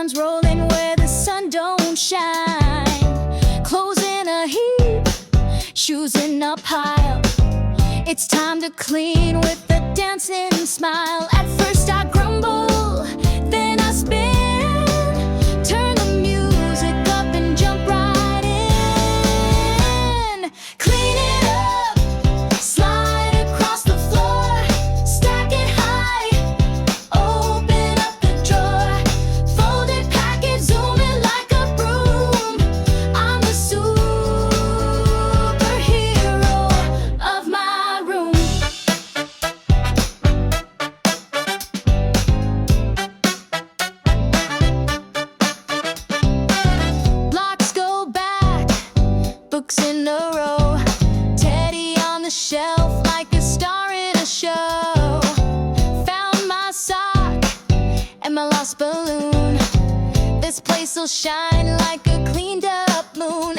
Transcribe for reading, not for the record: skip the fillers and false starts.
crayons rolling where the sun don't shine. Clothes in a heap, shoes in a pile. It's time to clean with a dancing smile. At first I grumble, then I spin. Turn the music up and jump right in. Clean it up, slide across the floor. Stack it high, open up the drawer. Fold it, pack it, zoom it like a broom. I'm the superhero of my room. Blocks go back, books in a row. Teddy on the shelf like a star in a show. Found my sock and my lost balloon. This place will shine like a cleaned up moon.